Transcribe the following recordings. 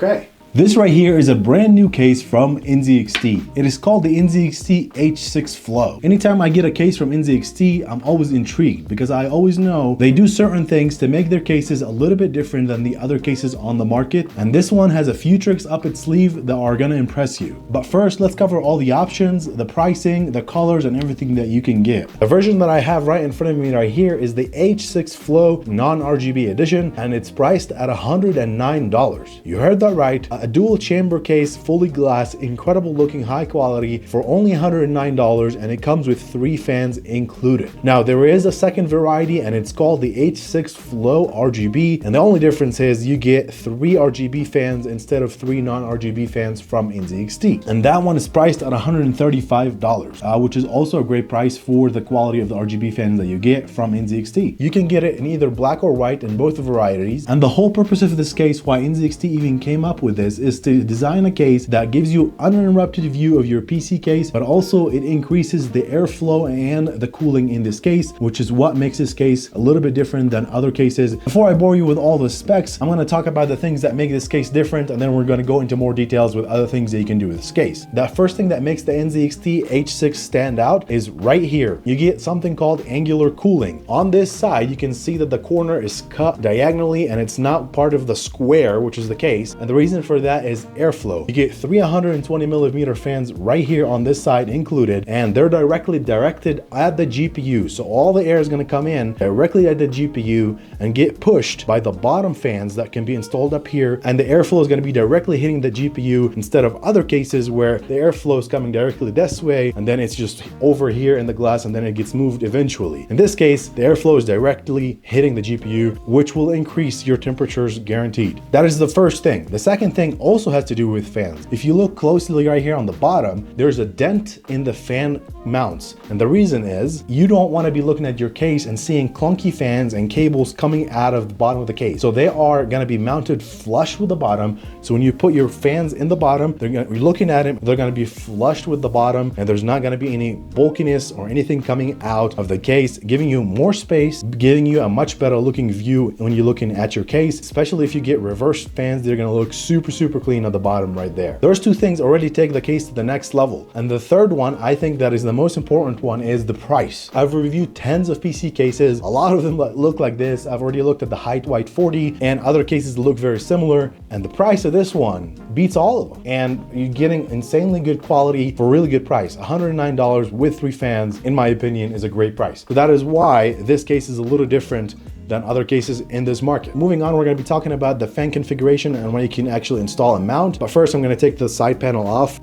Okay. This right here is a brand new case from NZXT. It is called the NZXT H6 Flow. Anytime I get a case from NZXT, I'm always intrigued because I always know they do certain things to make their cases a little bit different than the other cases on the market. And this one has a few tricks up its sleeve that are gonna impress you. But first, let's cover all the options, the pricing, the colors, and everything that you can get. The version that I have right in front of me right here is the H6 Flow non-RGB edition, and it's priced at $109. You heard that right. A dual chamber case, fully glass, incredible looking, high quality for only $109, and it comes with 3 fans included. Now there is a second variety and it's called the H6 Flow RGB, and the only difference is you get 3 RGB fans instead of 3 non-RGB fans from NZXT, and that one is priced at $135, which is also a great price for the quality of the RGB fans that you get from NZXT. You can get it in either black or white in both varieties, and the whole purpose of this case, why NZXT even came up with this, is to design a case that gives you uninterrupted view of your PC case, but also it increases the airflow and the cooling in this case, which is what makes this case a little bit different than other cases. Before I bore you with all the specs, I'm going to talk about the things that make this case different, and then we're going to go into more details with other things that you can do with this case. The first thing that makes the NZXT H6 stand out is right here. You get something called angular cooling. On this side, you can see that the corner is cut diagonally and it's not part of the square, which is the case. And the reason for that is airflow. You get 320 millimeter fans right here on this side included, and they're directly directed at the GPU. So all the air is going to come in directly at the GPU and get pushed by the bottom fans that can be installed up here, and the airflow is going to be directly hitting the GPU instead of other cases where the airflow is coming directly this way and then it's just over here in the glass and then it gets moved eventually. In this case, the airflow is directly hitting the GPU, which will increase your temperatures guaranteed. That is the first thing. The second thing also has to do with fans. If you look closely right here on the bottom, there's a dent in the fan mounts, and the reason is you don't want to be looking at your case and seeing clunky fans and cables coming out of the bottom of the case. So they are going to be mounted flush with the bottom, so when you put your fans in the bottom, you're looking at them, they're going to be flushed with the bottom, and there's not going to be any bulkiness or anything coming out of the case, giving you more space, giving you a much better looking view when you're looking at your case. Especially if you get reverse fans, they're going to look super clean at the bottom right there. Those two things already take the case to the next level. And the third one, I think that is the most important one, is the price. I've reviewed tens of PC cases. A lot of them look like this. I've already looked at the Height White 40 and other cases that look very similar, and the price of this one beats all of them. And you're getting insanely good quality for a really good price. $109 with 3 fans, in my opinion, is a great price. So that is why this case is a little different than other cases in this market. Moving on, we're going to be talking about the fan configuration and when you can actually install and mount. But first, I'm going to take the side panel off,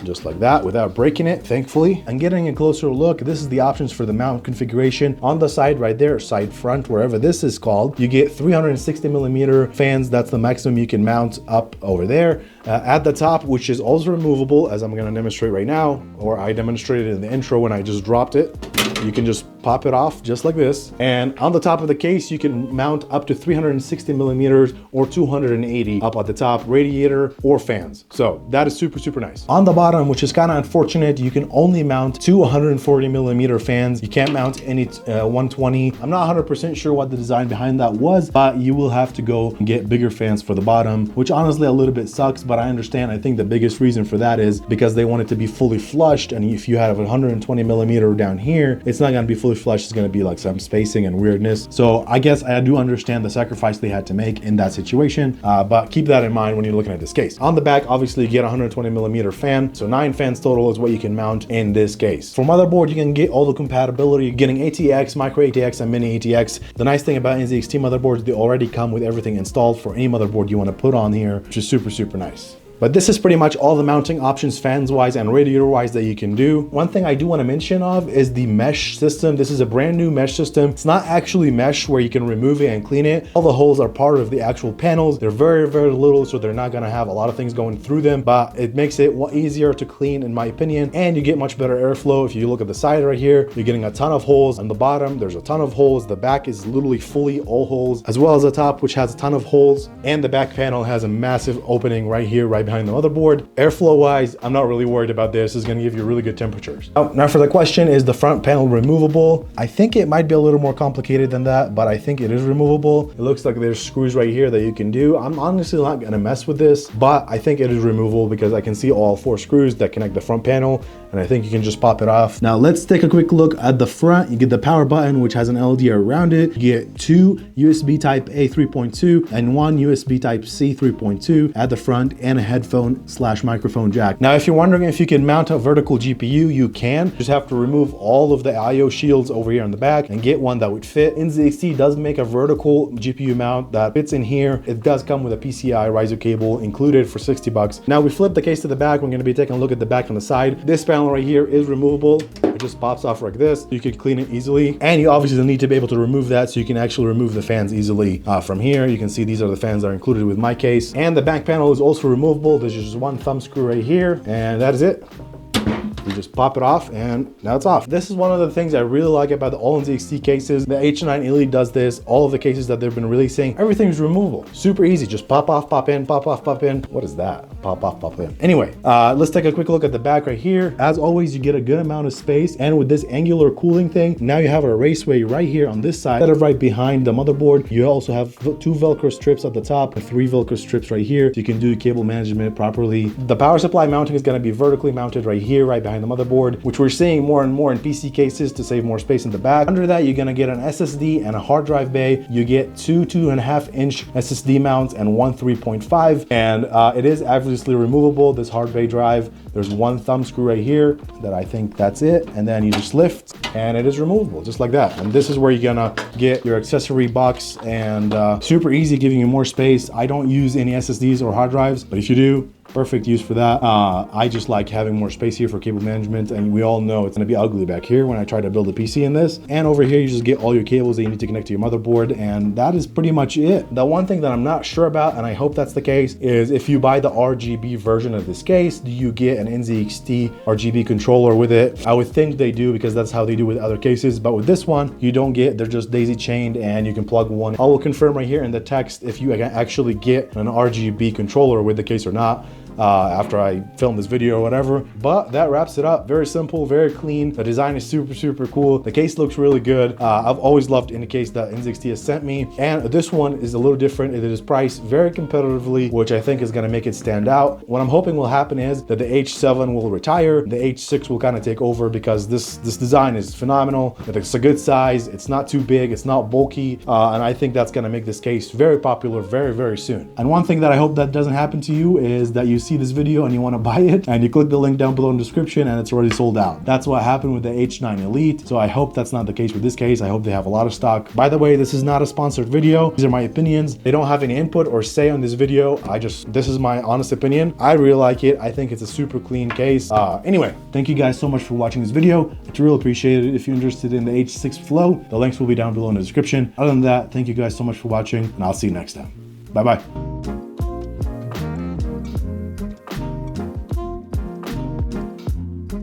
just like that, without breaking it, thankfully. And getting a closer look, this is the options for the mount configuration. On the side right there, side front, wherever this is called, you get 360 millimeter fans. That's the maximum you can mount up over there. At the top, which is also removable, as I'm going to demonstrate right now, or I demonstrated in the intro when I just dropped it. You can just pop it off just like this. And on the top of the case, you can mount up to 360 millimeters or 280 up at the top, radiator or fans. So that is super nice. On the bottom, which is kind of unfortunate, you can only mount 2 140 millimeter fans. You can't mount any 120. I'm not 100% sure what the design behind that was, but you will have to go and get bigger fans for the bottom, which honestly a little bit sucks, but I understand. I think the biggest reason for that is because they want it to be fully flushed, and if you have a 120 millimeter down here, it's not going to be fully flushed. It's going to be like some spacing and weirdness. So I guess I do understand the sacrifice they had to make in that situation, but keep that in mind when you're looking at this case. On the back, obviously you get a 120 millimeter fan, so 9 fans total is what you can mount in this case. For motherboard, you can get all the compatibility. You're getting ATX, micro ATX, and mini ATX. The nice thing about NZXT motherboards, they already come with everything installed for any motherboard you want to put on here, which is super nice. But this is pretty much all the mounting options fans wise and radiator wise that you can do. One thing I do want to mention of is the mesh system. This is a brand new mesh system. It's not actually mesh where you can remove it and clean it. All the holes are part of the actual panels. They're very little, so they're not going to have a lot of things going through them, but it makes it easier to clean in my opinion, and you get much better airflow. If you look at the side right here, you're getting a ton of holes. On the bottom, there's a ton of holes. The back is literally fully all holes, as well as the top, which has a ton of holes, and the back panel has a massive opening right here, right behind the motherboard. Airflow wise, I'm not really worried about this. It's gonna give you really good temperatures. Now for the question, is the front panel removable? I think it might be a little more complicated than that, but I think it is removable. It looks like there's screws right here that you can do. I'm honestly not gonna mess with this, but I think it is removable because I can see all 4 screws that connect the front panel, and I think you can just pop it off. Now let's take a quick look at the front. You get the power button, which has an LED around it. You get 2 USB type A 3.2 and 1 USB type C 3.2 at the front, and a headphone/microphone jack. Now, if you're wondering if you can mount a vertical GPU, you can. You just have to remove all of the IO shields over here on the back and get one that would fit. NZXT does make a vertical GPU mount that fits in here. It does come with a PCI riser cable included for 60 bucks. Now we flip the case to the back. We're going to be taking a look at the back on the side. This panel right here is removable. It just pops off like this. You can clean it easily, and you obviously need to be able to remove that, so you can actually remove the fans easily from here. You can see these are the fans that are included with my case, and the back panel is also removable. There's just one thumb screw right here, and that is it. You just pop it off and now it's off. This is one of the things I really like about the all NZXT cases. The H9 Elite does this. All of the cases that they've been releasing, everything's removable. Super easy. Just pop off, pop in, pop off, pop in. What is that? Pop off, pop in. Anyway, let's take a quick look at the back right here. As always, you get a good amount of space, and with this angular cooling thing, now you have a raceway right here on this side, instead of right behind the motherboard. You also have 2 Velcro strips at the top and 3 Velcro strips right here, so you can do cable management properly. The power supply mounting is going to be vertically mounted right here, right behind the motherboard, which we're seeing more and more in PC cases to save more space in the back. Under that, you're going to get an SSD and a hard drive bay. You get 2 2.5-inch SSD mounts and 1 3.5, and it is obviously removable, this hard bay drive. There's 1 thumb screw right here that I think that's it, and then you just lift and it is removable just like that. And this is where you're gonna get your accessory box, and super easy, giving you more space. I don't use any SSDs or hard drives, but if you do, perfect use for that. I just like having more space here for cable management, and we all know it's gonna be ugly back here when I try to build a PC in this. And over here, you just get all your cables that you need to connect to your motherboard, and that is pretty much it. The one thing that I'm not sure about, and I hope that's the case, is if you buy the RGB version of this case, do you get an NZXT RGB controller with it? I would think they do, because that's how they do with other cases, but with this one, you don't get. They're just daisy chained, and you can plug one. I will confirm right here in the text if you can actually get an RGB controller with the case or not, after I film this video or whatever. But that wraps it up. Very simple, very clean. The design is super cool. The case looks really good. I've always loved any case that NZXT has sent me, and this one is a little different. It is priced very competitively, which I think is going to make it stand out. What I'm hoping will happen is that the H7 will retire, the H6 will kind of take over, because this design is phenomenal. It's a good size, it's not too big, it's not bulky, and I think that's going to make this case very popular very soon. And one thing that I hope that doesn't happen to you is that you see this video and you want to buy it, and you click the link down below in the description and it's already sold out. That's what happened with the H9 Elite, so I hope that's not the case with this case. I hope they have a lot of stock. By the way, this is not a sponsored video. These are my opinions. They don't have any input or say on this video. This is my honest opinion. I really like it. I think it's a super clean case. Anyway, thank you guys so much for watching this video. It's really appreciated. If you're interested in the H6 Flow, the links will be down below in the description. Other than that, thank you guys so much for watching, and I'll see you next time. Bye bye.